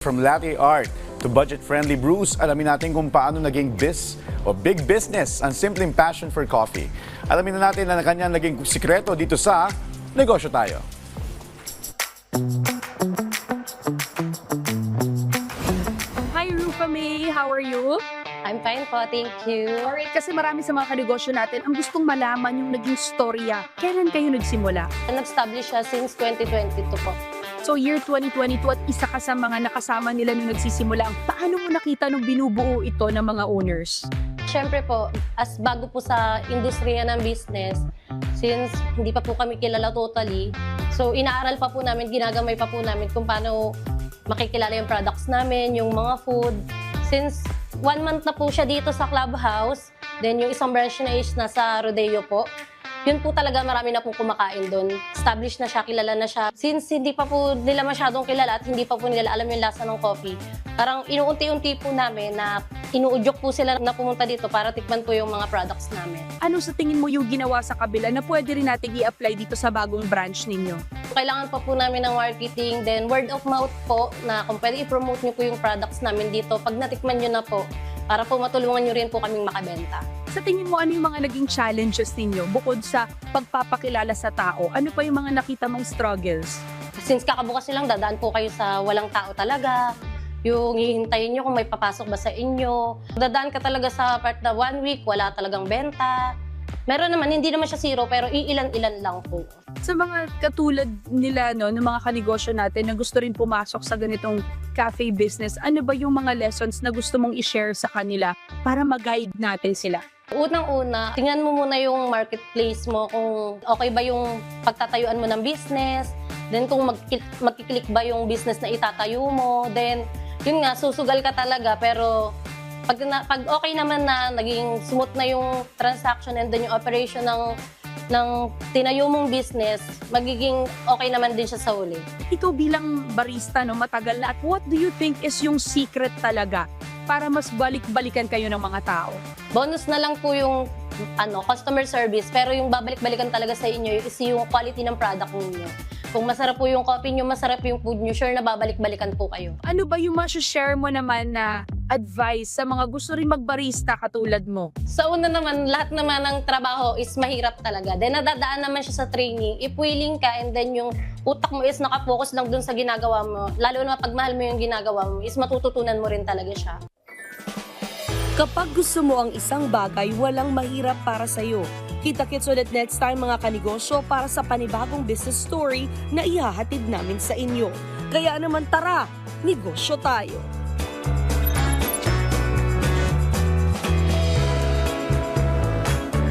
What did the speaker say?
From latte art to budget-friendly brews, alamin natin kung paano naging big business ang simpleng passion for coffee. Alamin na natin na kanyang naging sikreto dito sa Negosyo Tayo. Hi Rufa May, how are you? I'm fine po, thank you. Alright, kasi marami sa mga kanegosyo natin ang gustong malaman yung naging storya. Kailan kayo nagsimula? Nag-establish siya since 2022 po. So year 2022 at isa ka sa mga nakasama nila nung nagsisimula. Paano mo nakita nung binubuo ito ng mga owners? Siyempre po, as bago po sa industriya ng business, since hindi pa po kami kilala totally, so inaaral pa po namin, ginagamay pa po namin kung paano makikilala yung products namin, yung mga food. Since 1 month na po siya dito sa Clubhouse, then yung isang branch na is nasa Rodeo po, yun po talaga marami na pong kumakain doon. Established na siya, kilala na siya. Since hindi pa po nila masyadong kilala at hindi pa po nila alam yung lasa ng coffee, parang inuunti-unti po namin na inuudyok po sila na pumunta dito para tikman po yung mga products namin. Ano sa tingin mo yung ginawa sa kabila na pwede rin natin i-apply dito sa bagong branch ninyo? Kailangan pa po namin ng marketing, then word of mouth po na kung pwede i-promote nyo po yung products namin dito. Pag natikman nyo na po, para po matulungan nyo rin po kaming makabenta. Sa tingin mo, ano yung mga naging challenges ninyo bukod sa pagpapakilala sa tao? Ano pa yung mga nakita mong struggles? Since kakabukas nilang dadaan po kayo sa walang tao talaga, yung hihintayin nyo kung may papasok ba sa inyo. Dadaan ka talaga sa part na 1 week, wala talagang benta. Meron naman, hindi naman siya zero, pero iilan-ilan lang po. Sa mga katulad nila, no, ng mga kanegosyo natin na gusto rin pumasok sa ganitong cafe business, ano ba yung mga lessons na gusto mong i-share sa kanila para mag-guide natin sila? Unang-una, tingnan mo muna yung marketplace mo, kung okay ba yung pagtatayuan mo ng business, then kung magkiklik ba yung business na itatayo mo, then yun nga, susugal ka talaga, pero pag okay naman na, naging smooth na yung transaction and then yung operation ng tinayo mong business, magiging okay naman din siya sa huli. Ikaw bilang barista, no, matagal na, at what do you think is yung secret talaga para mas balik-balikan kayo ng mga tao? Bonus na lang po yung customer service, pero yung babalik-balikan talaga sa inyo is yung quality ng product ninyo. Kung masarap po yung coffee nyo, masarap yung food nyo, sure na babalik-balikan po kayo. Ano ba yung share mo naman na advice sa mga gusto rin magbarista katulad mo? Sa una naman, lahat naman ng trabaho is mahirap talaga. Then nadadaan naman siya sa training. If willing ka and then yung utak mo is nakafocus lang dun sa ginagawa mo, lalo na pag mahal mo yung ginagawa mo, is matututunan mo rin talaga siya. Kapag gusto mo ang isang bagay, walang mahirap para sa'yo. Kita-kits ulit next time mga kanegosyo para sa panibagong business story na ihahatid namin sa inyo. Kaya naman tara, negosyo tayo!